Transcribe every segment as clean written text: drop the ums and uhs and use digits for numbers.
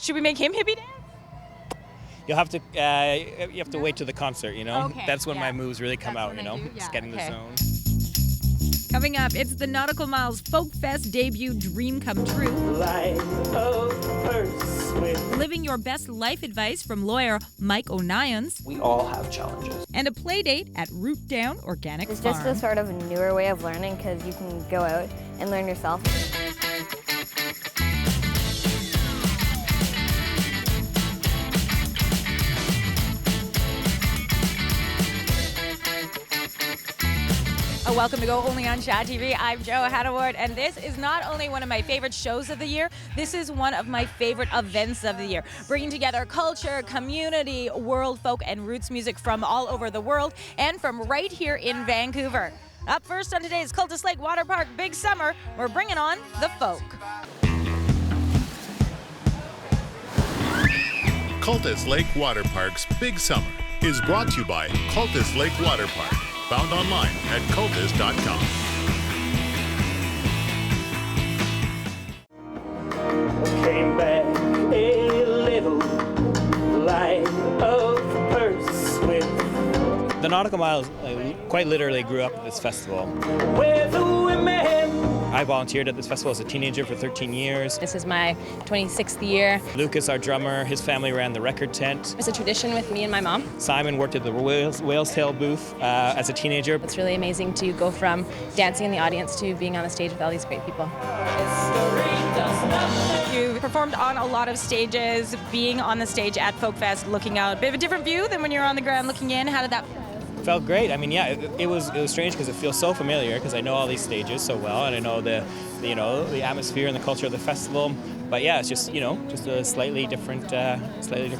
Should we make him hippie dance? You have to wait to the concert, you know? Okay, That's when yeah. my moves really come That's out, when you I know? do, Just yeah, getting okay. the zone. Coming up, it's the Nautical Miles Folk Fest debut Dream Come True. Living your best life advice from lawyer Mike O'Nyans. We all have challenges. And a play date at Root Down Organic It's Farm. just a sort of newer way of learning because you can go out and learn yourself. Welcome to Go Only on Chat TV. I'm Joe Hadaward, and this is not only one of my favorite shows of the year, this is one of my favorite events of the year, bringing together culture, community, world folk, and roots music from all over the world and from right here in Vancouver. Up first on today's Cultus Lake Water Park Big Summer, we're bringing on the folk. Cultus Lake Water Park's Big Summer is brought to you by Cultus Lake Water Park, found online at cultus.com. Came back a little light of purse with The Nautical Miles quite literally grew up at this festival. where the women. I volunteered at this festival as a teenager for 13 years. This is my 26th year. Lucas, our drummer, his family ran the record tent. It's a tradition with me and my mom. Simon worked at the Whale's Tail booth as a teenager. It's really amazing to go from dancing in the audience to being on the stage with all these great people. You performed on a lot of stages, being on the stage at Folk Fest, looking out. A bit of a different view than when you're on the ground looking in. How did that feel? Felt great. I mean, yeah, it was strange because it feels so familiar because I know all these stages so well and I know the atmosphere and the culture of the festival. But yeah, it's just just a slightly different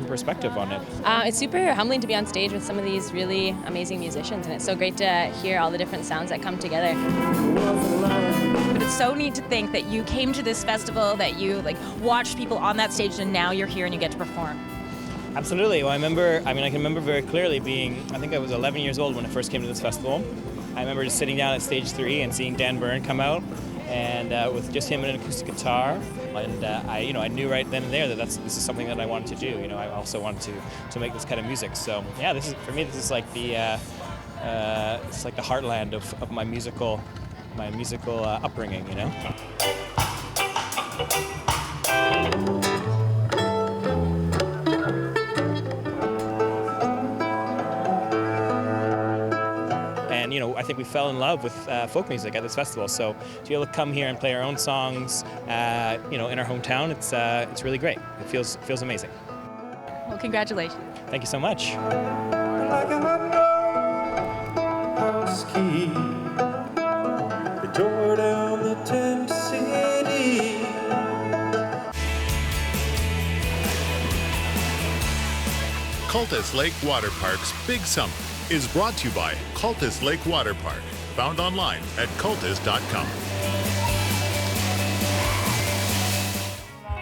perspective on it. It's super humbling to be on stage with some of these really amazing musicians, and it's so great to hear all the different sounds that come together. But it's so neat to think that you came to this festival, that you watched people on that stage, and now you're here and you get to perform. Absolutely. Well, I can remember very clearly I think I was 11 years old when I first came to this festival. I remember just sitting down at stage 3 and seeing Dan Byrne come out, and with just him and an acoustic guitar, and I knew right then and there that this is something that I wanted to do. I also wanted to make this kind of music. So yeah, this is like the it's like the heartland of my musical upbringing. And I think we fell in love with folk music at this festival. So to be able to come here and play our own songs, in our hometown, it's really great. It feels amazing. Well, congratulations. Thank you so much. Like a house key, they tore down the tent city. Cultus Lake Water Park's Big Summer is brought to you by Cultus Lake Water Park, found online at cultus.com.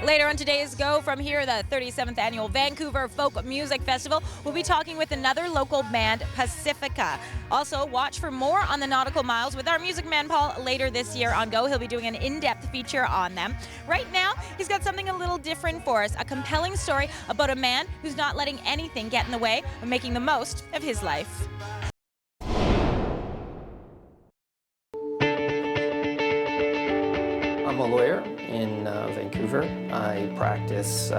Later on today's Go from here, the 37th Annual Vancouver Folk Music Festival, we'll be talking with another local band, Pacifica. Also, watch for more on the Nautical Miles with our music man, Paul, later this year on Go. He'll be doing an in-depth feature on them. Right now, he's got something a little different for us, a compelling story about a man who's not letting anything get in the way of making the most of his life. I'm a lawyer in Vancouver. I practice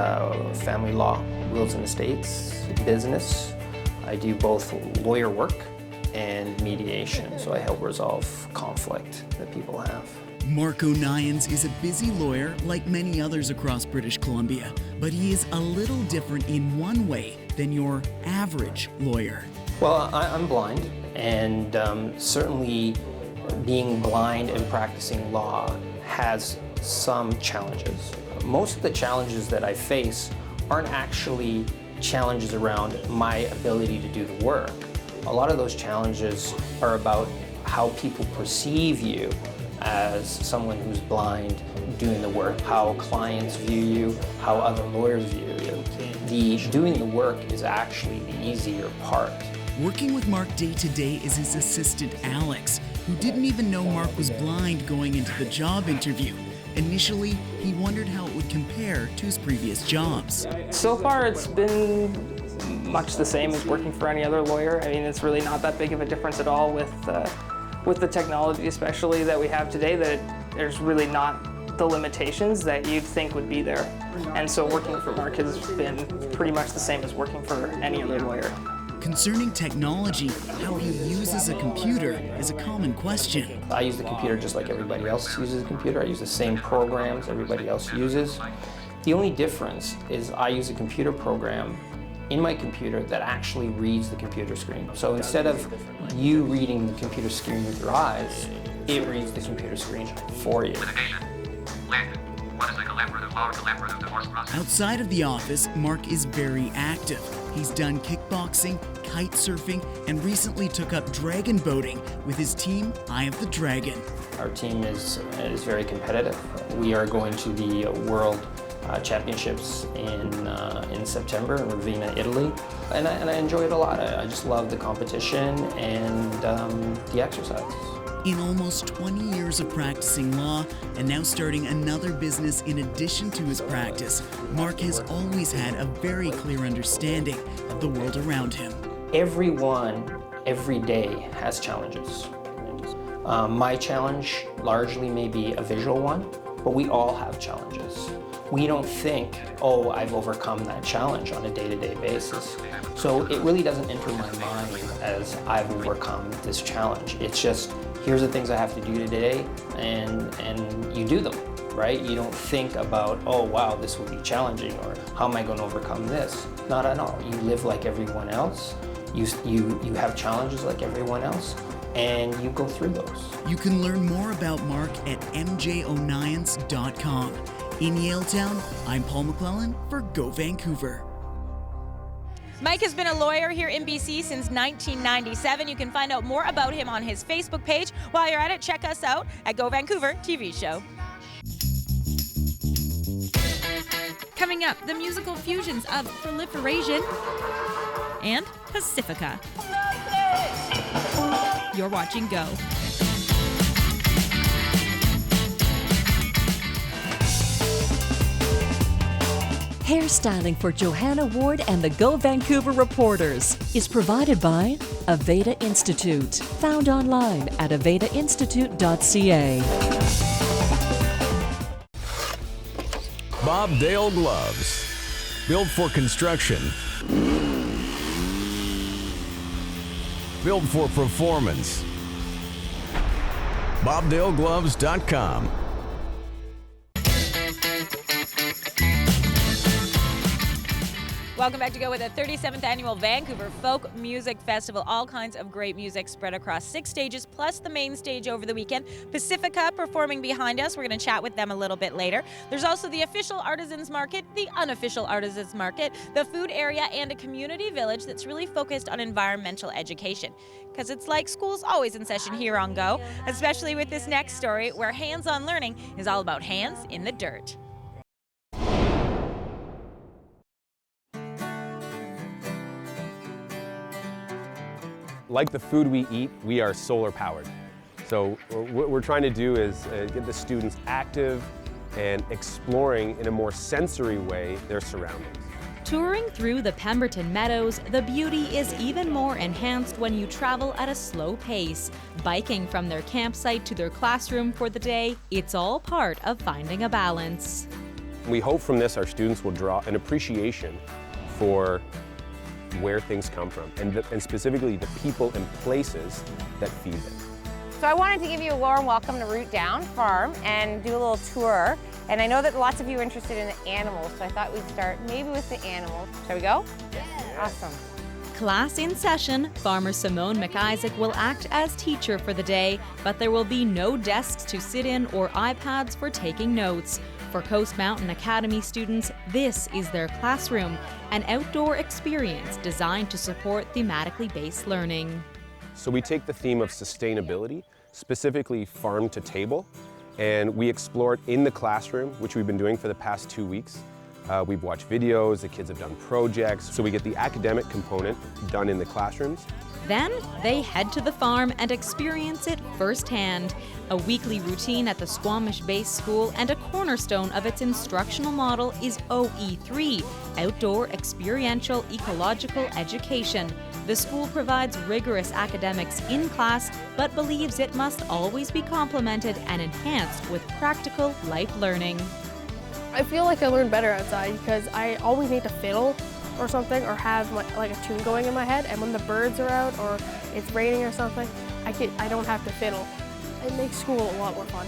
family law, wills and estates, business. I do both lawyer work and mediation, so I help resolve conflict that people have. Mark O'Nyans is a busy lawyer like many others across British Columbia, but he is a little different in one way than your average lawyer. Well, I'm blind, and certainly being blind and practicing law has some challenges. Most of the challenges that I face aren't actually challenges around my ability to do the work. A lot of those challenges are about how people perceive you as someone who's blind doing the work, how clients view you, how other lawyers view you. The doing the work is actually the easier part. Working with Mark day to day is his assistant Alex, who didn't even know Mark was blind going into the job interview. Initially, he wondered how it would compare to his previous jobs. So far, it's been much the same as working for any other lawyer. I mean, it's really not that big of a difference at all with the technology, especially that we have today, that there's really not the limitations that you'd think would be there. And so working for Mark has been pretty much the same as working for any other lawyer. Concerning technology, how he uses a computer is a common question. I use the computer just like everybody else uses a computer. I use the same programs everybody else uses. The only difference is I use a computer program in my computer that actually reads the computer screen. So instead of you reading the computer screen with your eyes, it reads the computer screen for you. Outside of the office, Mark is very active. He's done kickboxing, kite surfing, and recently took up dragon boating with his team, Eye of the Dragon. Our team is very competitive. We are going to the World Championships in September in Ravenna, Italy, and I enjoy it a lot. I just love the competition and the exercise. In almost 20 years of practicing law and now starting another business in addition to his practice, Mark has always had a very clear understanding of the world around him. Everyone, every day, has challenges. My challenge largely may be a visual one, but we all have challenges. We don't think, oh, I've overcome that challenge on a day-to-day basis. So it really doesn't enter my mind as I've overcome this challenge. It's just, here's the things I have to do today, and you do them, right? You don't think about, oh wow, this will be challenging, or how am I going to overcome this? Not at all. You live like everyone else. You have challenges like everyone else, and you go through those. You can learn more about Mark at mjoniance.com. In Yaletown, I'm Paul McClellan for Go Vancouver. Mike has been a lawyer here in BC since 1997. You can find out more about him on his Facebook page. While you're at it, check us out at Go Vancouver TV show. Coming up, the musical fusions of Proliferation and Pacifica. You're watching Go. Hairstyling for Johanna Ward and the Go Vancouver reporters is provided by Aveda Institute, found online at avedainstitute.ca. Bob Dale Gloves, built for construction, built for performance. BobDaleGloves.com. Welcome back to Go with the 37th Annual Vancouver Folk Music Festival. All kinds of great music spread across 6 stages, plus the main stage over the weekend. Pacifica performing behind us. We're going to chat with them a little bit later. There's also the official Artisans Market, the unofficial Artisans Market, the food area, and a community village that's really focused on environmental education. Because it's like school's always in session here on Go, especially with this next story where hands-on learning is all about hands in the dirt. Like the food we eat, we are solar powered. So what we're trying to do is get the students active and exploring in a more sensory way their surroundings. Touring through the Pemberton Meadows, the beauty is even more enhanced when you travel at a slow pace. Biking from their campsite to their classroom for the day, it's all part of finding a balance. We hope from this our students will draw an appreciation for where things come from, and specifically the people and places that feed them. So I wanted to give you a warm welcome to Root Down Farm and do a little tour. And I know that lots of you are interested in the animals, so I thought we'd start maybe with the animals. Shall we go? Yeah. Awesome. Class in session, Farmer Simone McIsaac will act as teacher for the day, but there will be no desks to sit in or iPads for taking notes. For Coast Mountain Academy students, this is their classroom, an outdoor experience designed to support thematically based learning. So we take the theme of sustainability, specifically farm to table, and we explore it in the classroom, which we've been doing for the past 2 weeks. We've watched videos, the kids have done projects, so we get the academic component done in the classrooms. Then they head to the farm and experience it firsthand. A weekly routine at the Squamish-based school and a cornerstone of its instructional model is OE3, Outdoor Experiential Ecological Education. The school provides rigorous academics in class, but believes it must always be complemented and enhanced with practical life learning. I feel like I learn better outside because I always need to fiddle or something, or have like a tune going in my head, and when the birds are out or it's raining or something, I don't have to fiddle. It makes school a lot more fun.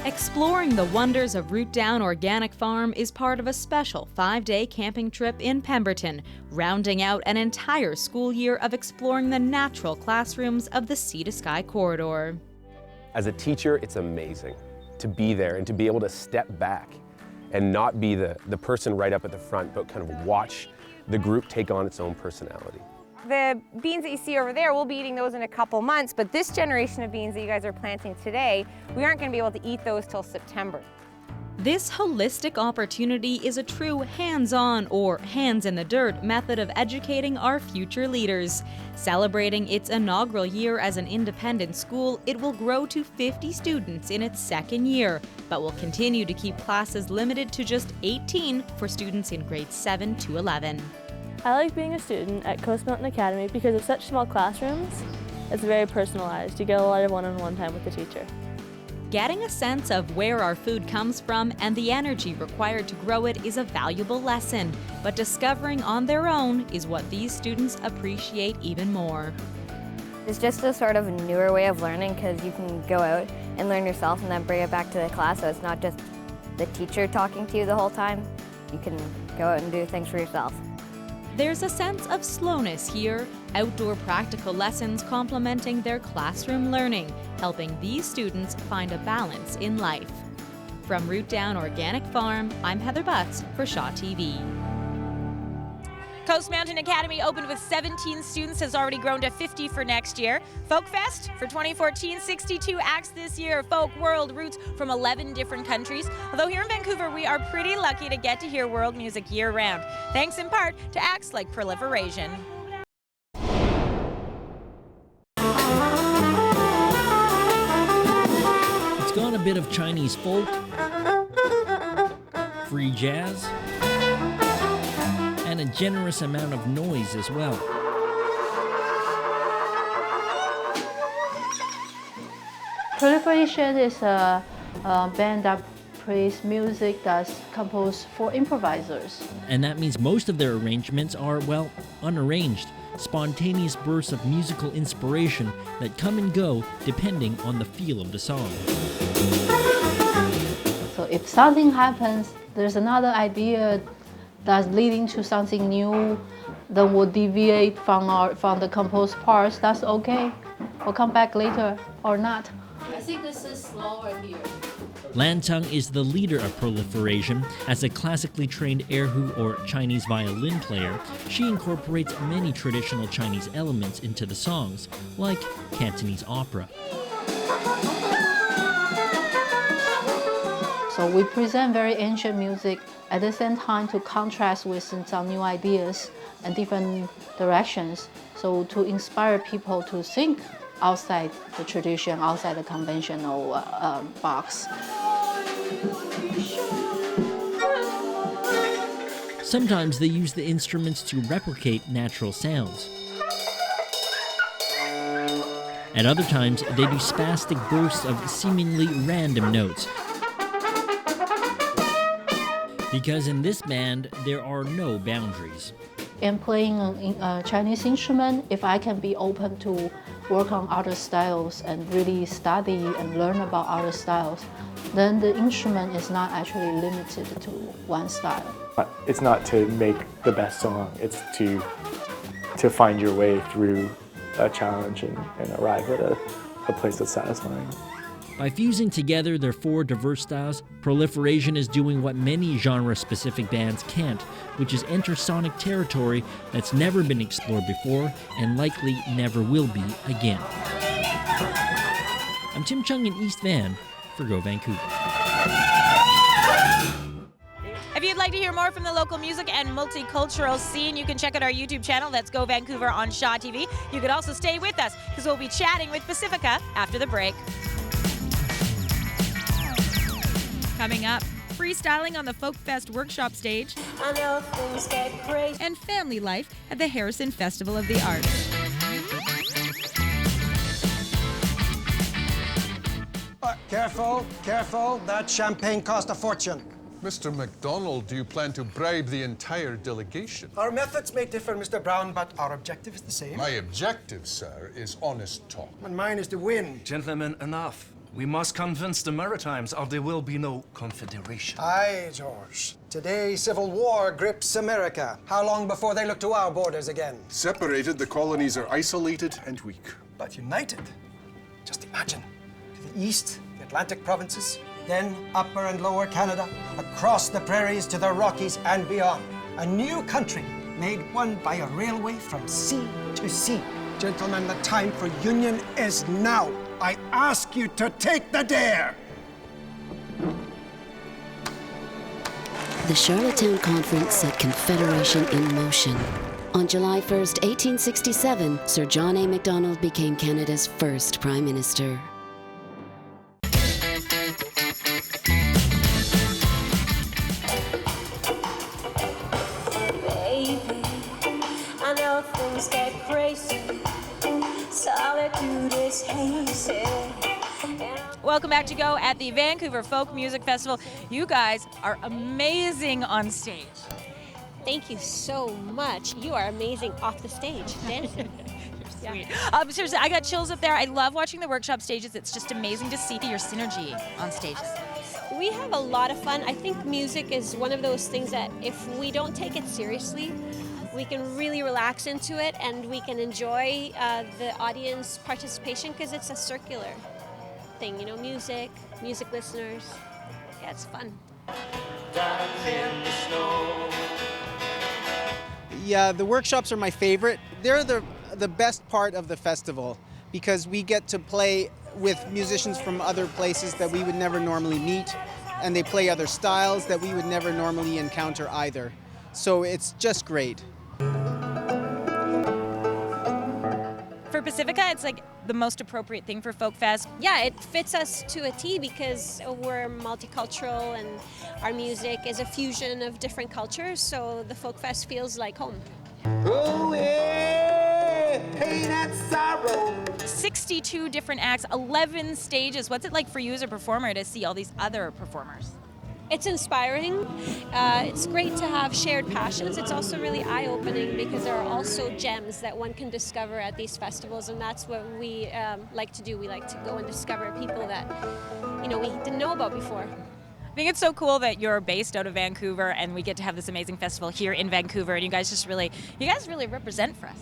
Exploring the wonders of Root Down Organic Farm is part of a special 5-day camping trip in Pemberton, rounding out an entire school year of exploring the natural classrooms of the Sea to Sky corridor. As a teacher, it's amazing to be there and to be able to step back and not be the person right up at the front, but kind of watch the group take on its own personality. The beans that you see over there, we'll be eating those in a couple months, but this generation of beans that you guys are planting today, we aren't going to be able to eat those till September. This holistic opportunity is a true hands-on or hands-in-the-dirt method of educating our future leaders. Celebrating its inaugural year as an independent school, it will grow to 50 students in its second year, but will continue to keep classes limited to just 18 for students in grades 7 to 11. I like being a student at Coast Mountain Academy because of such small classrooms. It's very personalized. You get a lot of one-on-one time with the teacher. Getting a sense of where our food comes from and the energy required to grow it is a valuable lesson, but discovering on their own is what these students appreciate even more. It's just a sort of newer way of learning because you can go out and learn yourself and then bring it back to the class, so it's not just the teacher talking to you the whole time. You can go out and do things for yourself. There's a sense of slowness here, outdoor practical lessons complementing their classroom learning, helping these students find a balance in life. From Root Down Organic Farm, I'm Heather Butts for Shaw TV. Coast Mountain Academy opened with 17 students, has already grown to 50 for next year. Folk Fest for 2014, 62 acts this year, folk, world, roots from 11 different countries. Although here in Vancouver, we are pretty lucky to get to hear world music year-round, thanks in part to acts like Proliferation. It's got a bit of Chinese folk, free jazz, and a generous amount of noise as well. Proliferation is a band that plays music that's composed for improvisers. And that means most of their arrangements are, well, unarranged, spontaneous bursts of musical inspiration that come and go depending on the feel of the song. So if something happens, there's another idea that's leading to something new, then we'll deviate from the composed parts. That's okay. We'll come back later or not. I think this is slower here. Lan Teng is the leader of Proliferation. As a classically trained erhu or Chinese violin player, she incorporates many traditional Chinese elements into the songs, like Cantonese opera. So we present very ancient music at the same time to contrast with some new ideas and different directions. So to inspire people to think outside the tradition, outside the conventional box. Sometimes they use the instruments to replicate natural sounds. At other times, they do spastic bursts of seemingly random notes. Because in this band, there are no boundaries. In playing a Chinese instrument, if I can be open to work on other styles and really study and learn about other styles, then the instrument is not actually limited to one style. It's not to make the best song, it's to find your way through a challenge and arrive at a place that's satisfying. By fusing together their four diverse styles, Proliferation is doing what many genre-specific bands can't, which is enter sonic territory that's never been explored before and likely never will be again. I'm Tim Chung in East Van for Go Vancouver. If you'd like to hear more from the local music and multicultural scene, you can check out our YouTube channel. That's Go Vancouver on Shaw TV. You could also stay with us because we'll be chatting with Pacifica after the break. Coming up, freestyling on the Folk Fest workshop stage, I know things get crazy. and family life at the Harrison Festival of the Arts. Careful, careful. That champagne cost a fortune. Mr. McDonald, do you plan to bribe the entire delegation? Our methods may differ, Mr. Brown, but our objective is the same. My objective, sir, is honest talk. And mine is to win. Gentlemen, enough. We must convince the Maritimes or there will be no confederation. Aye, George. Today, civil war grips America. How long before they look to our borders again? Separated, the colonies are isolated and weak. But united. Just imagine. To the east, the Atlantic provinces, then Upper and Lower Canada, across the prairies to the Rockies and beyond. A new country made one by a railway from sea to sea. Gentlemen, the time for union is now. I ask you to take the dare. The Charlottetown Conference set Confederation in motion. On July 1st, 1867, Sir John A. Macdonald became Canada's first Prime Minister. Baby, I know things get crazy. Solitude is hazy. Welcome back to Go at the Vancouver Folk Music Festival. You guys are amazing on stage. Thank you so much. You are amazing off the stage, dancing. Sweet. Seriously, I got chills up there. I love watching the workshop stages. It's just amazing to see your synergy on stages. We have a lot of fun. I think music is one of those things that if we don't take it seriously, we can really relax into it and we can enjoy the audience participation because it's a circular thing, you know, music listeners. Yeah, it's fun. Yeah, the workshops are my favorite. They're the best part of the festival because we get to play with musicians from other places that we would never normally meet, and they play other styles that we would never normally encounter either. So it's just great. For Pacifica, it's like the most appropriate thing for Folk Fest. Yeah, it fits us to a T because we're multicultural and our music is a fusion of different cultures, so the Folk Fest feels like home. Oh, yeah, pain and sorrow. 62 different acts, 11 stages. What's it like for you as a performer to see all these other performers? It's inspiring. It's great to have shared passions. It's also really eye-opening because there are also gems that one can discover at these festivals, and that's what we like to do. We like to go and discover people that, you know, we didn't know about before. I think it's so cool that you're based out of Vancouver and we get to have this amazing festival here in Vancouver, and you guys really represent for us.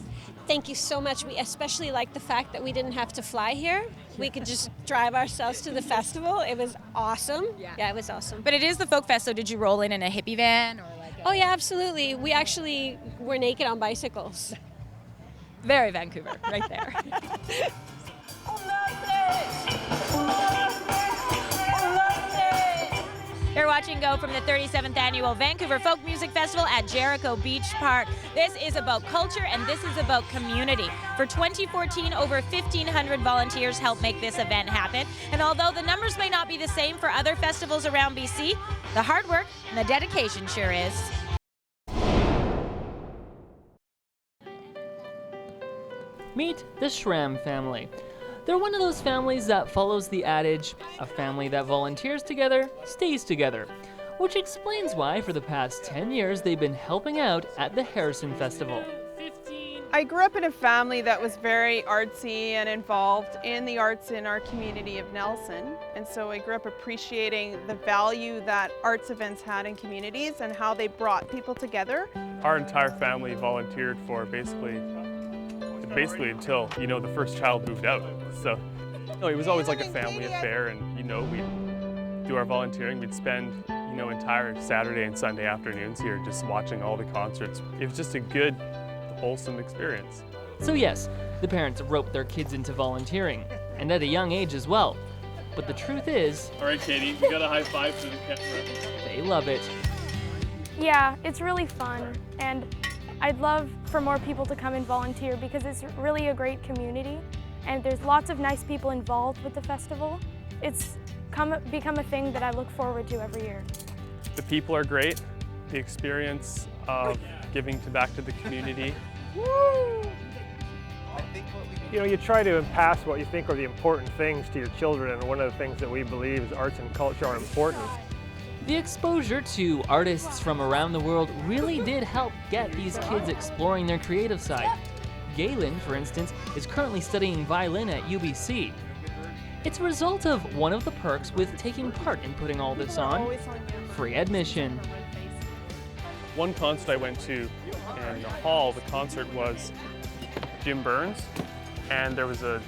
Thank you so much. We especially like the fact that we didn't have to fly here. We could just drive ourselves to the festival. It was awesome. Yeah, it was awesome. But it is the Folk Fest, so did you roll in a hippie van? Or Oh yeah, absolutely. We actually were naked on bicycles. Very Vancouver, right there. You're watching Go from the 37th Annual Vancouver Folk Music Festival at Jericho Beach Park. This is about culture and this is about community. For 2014, over 1,500 volunteers helped make this event happen. And although the numbers may not be the same for other festivals around BC, the hard work and the dedication sure is. Meet the Schramm family. They're one of those families that follows the adage, a family that volunteers together stays together, which explains why for the past 10 years they've been helping out at the Harrison Festival. I grew up in a family that was very artsy and involved in the arts in our community of Nelson, and so I grew up appreciating the value that arts events had in communities and how they brought people together. Our entire family volunteered for basically until, you know, the first child moved out. So, it was always like a family affair, and, you know, we'd do our volunteering. We'd spend, you know, entire Saturday and Sunday afternoons here just watching all the concerts. It was just a good, wholesome experience. So yes, the parents roped their kids into volunteering, and at a young age as well. But the truth is... All right, Katie, we got a high five to the camera. They love it. Yeah, it's really fun, and I'd love for more people to come and volunteer because it's really a great community, and there's lots of nice people involved with the festival. It's become a thing that I look forward to every year. The people are great. The experience of giving back to the community. You know, you try to pass what you think are the important things to your children, and one of the things that we believe is arts and culture are important. The exposure to artists from around the world really did help get these kids exploring their creative side. Galen, for instance, is currently studying violin at UBC. It's a result of one of the perks with taking part in putting all this on: free admission. One concert I went to in the hall, the concert was Jim Burns, and there was a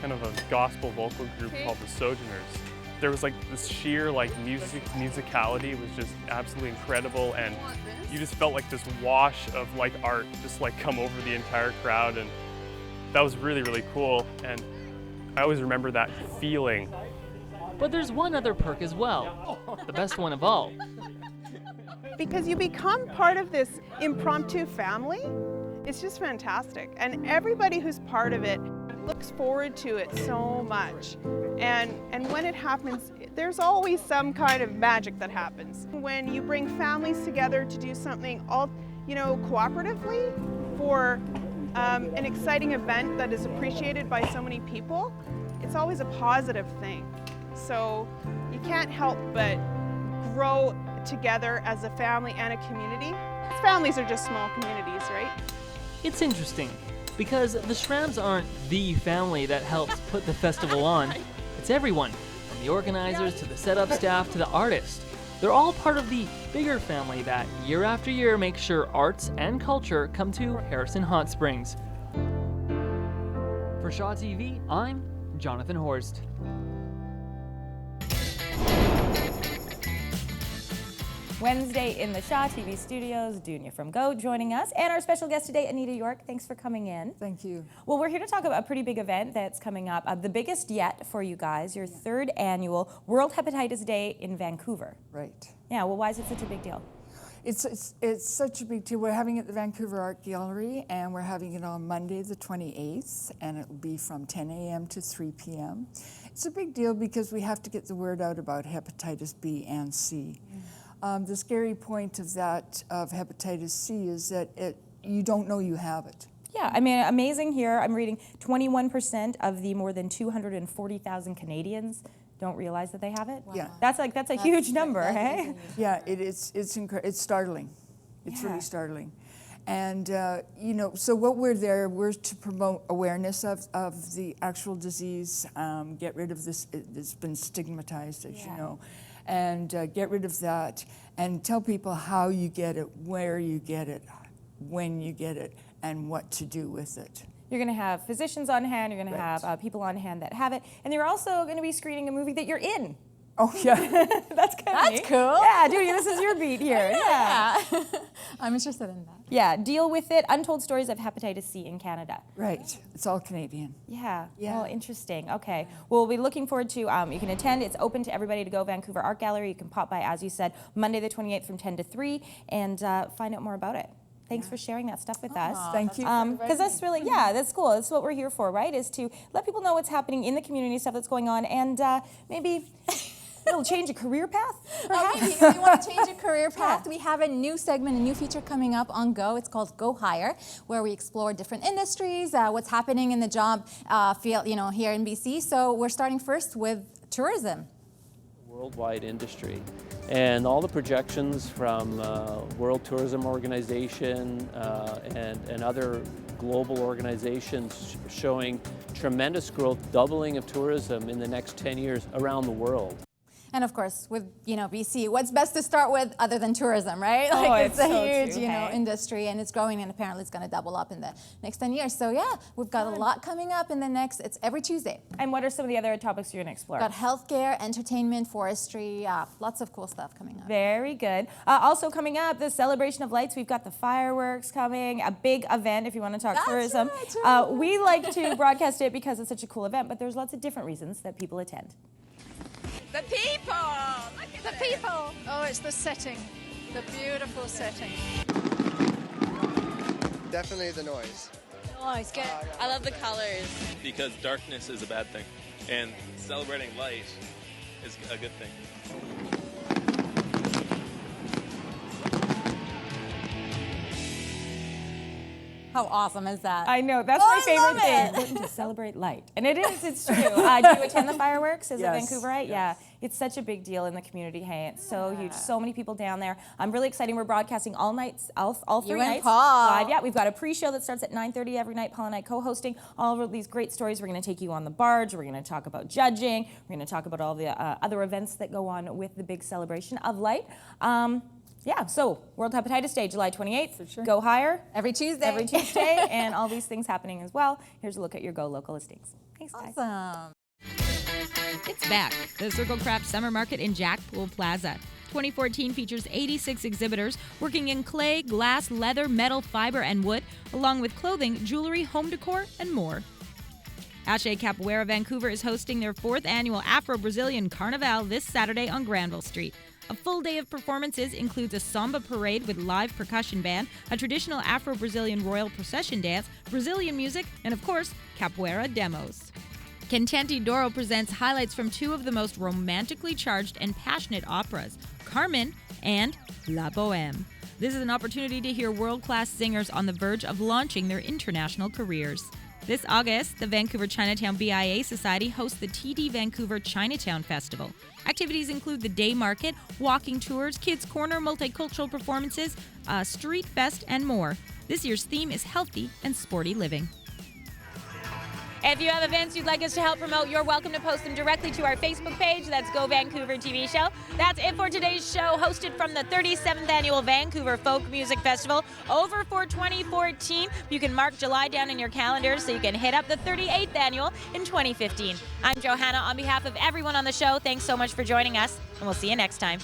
kind of a gospel vocal group called the Sojourners. There was like this sheer musicality was just absolutely incredible, and you just felt like this wash of like art just like come over the entire crowd, and that was really, really cool, and I always remember that feeling. But there's one other perk as well, the best one of all. Because you become part of this impromptu family, it's just fantastic. And everybody who's part of it looks forward to it so much. And when it happens, there's always some kind of magic that happens. When you bring families together to do something all, cooperatively for an exciting event that is appreciated by so many people, it's always a positive thing. So you can't help but grow together as a family and a community. Families are just small communities, right? It's interesting, because the Shrams aren't the family that helps put the festival on. It's everyone, from the organizers to the setup staff to the artists. They're all part of the bigger family that year after year makes sure arts and culture come to Harrison Hot Springs. For Shaw TV, I'm Jonathan Horst. Wednesday in the Shaw TV studios, Dunya from Go joining us, and our special guest today, Anita York. Thanks for coming in. Thank you. Well, we're here to talk about a pretty big event that's coming up, the biggest yet for you guys, your third annual World Hepatitis Day in Vancouver. Right. Yeah, well, why is it such a big deal? It's such a big deal. We're having it at the Vancouver Art Gallery, and we're having it on Monday the 28th, and it will be from 10 a.m. to 3 p.m. It's a big deal because we have to get the word out about hepatitis B and C. The scary point of hepatitis C is that you don't know you have it. Yeah, I mean, amazing here. I'm reading 21% of the more than 240,000 Canadians don't realize that they have it. Wow. Yeah, that's a huge number, hey? Yeah, it's startling. It's really startling. And so what we're to promote awareness of the actual disease, get rid of this. It's been stigmatized, as you know. And get rid of that and tell people how you get it, where you get it, when you get it, and what to do with it. You're going to have physicians on hand, you're going to have people on hand that have it, and you're also going to be screening a movie that you're in. Oh, yeah. That's kind of cool. Yeah, Dude, this is your beat here. Yeah. I'm interested in that. Yeah, Deal With It, Untold Stories of Hepatitis C in Canada. Right, it's all Canadian. Yeah, well, interesting. Okay, well, we'll be looking forward to, you can attend, it's open to everybody to go, Vancouver Art Gallery. You can pop by, as you said, Monday the 28th from 10 to 3 and find out more about it. Thanks for sharing that stuff with us. Thank you. Because that's really, that's cool. That's what we're here for, right? Is to let people know what's happening in the community, stuff that's going on, and maybe it'll change a career path, perhaps? Maybe if you want to change a career path, we have a new segment, a new feature coming up on Go. It's called Go Hire, where we explore different industries, what's happening in the job field, here in BC. So we're starting first with tourism. Worldwide industry. And all the projections from World Tourism Organization and other global organizations showing tremendous growth, doubling of tourism in the next 10 years around the world. And of course, with BC, what's best to start with other than tourism, right? It's a huge industry, and it's growing, and apparently it's going to double up in the next 10 years. So yeah, we've got a lot coming up in the next. It's every Tuesday. And what are some of the other topics you're going to explore? We've got healthcare, entertainment, forestry, lots of cool stuff coming up. Very good. Also coming up, the Celebration of Lights. We've got the fireworks coming, a big event if you want to talk tourism. Right. We like to broadcast it because it's such a cool event, but there's lots of different reasons that people attend. The people! The people! Oh, it's the setting. the beautiful setting. Definitely the noise. Nice, good. I love the colors. Because darkness is a bad thing, and celebrating light is a good thing. How awesome is that? I know, that's my favorite thing. Important to celebrate light. And it is, it's true. Do you attend the fireworks? Is it Vancouverite? Yeah. It's such a big deal in the community. Hey, it's so huge. So many people down there. I'm really excited. We're broadcasting all nights, all 3 You nights. and Paul. Live. Yeah, we've got a pre-show that starts at 9:30 every night. Paul and I co-hosting all of these great stories. We're going to take you on the barge. We're going to talk about judging. We're going to talk about all the other events that go on with the big celebration of light. Yeah, so World Hepatitis Day, July 28th. For sure. Go higher. Every Tuesday. Every Tuesday, and all these things happening as well. Here's a look at your Go Local listings. Thanks, guys. Awesome. It's back. The Circle Craft Summer Market in Jack Pool Plaza. 2014 features 86 exhibitors working in clay, glass, leather, metal, fiber, and wood, along with clothing, jewelry, home decor, and more. Ache Capoeira Vancouver is hosting their 4th annual Afro-Brazilian Carnival this Saturday on Granville Street. A full day of performances includes a samba parade with live percussion band, a traditional Afro-Brazilian royal procession dance, Brazilian music, and of course, capoeira demos. Contenti Doro presents highlights from 2 of the most romantically charged and passionate operas, Carmen and La Bohème. This is an opportunity to hear world-class singers on the verge of launching their international careers. This August, the Vancouver Chinatown BIA Society hosts the TD Vancouver Chinatown Festival. Activities include the day market, walking tours, kids' corner, multicultural performances, a street fest, and more. This year's theme is healthy and sporty living. If you have events you'd like us to help promote, you're welcome to post them directly to our Facebook page. That's Go Vancouver TV Show. That's it for today's show, hosted from the 37th Annual Vancouver Folk Music Festival. Over for 2014. You can mark July down in your calendars so you can hit up the 38th Annual in 2015. I'm Johanna. On behalf of everyone on the show, thanks so much for joining us, and we'll see you next time.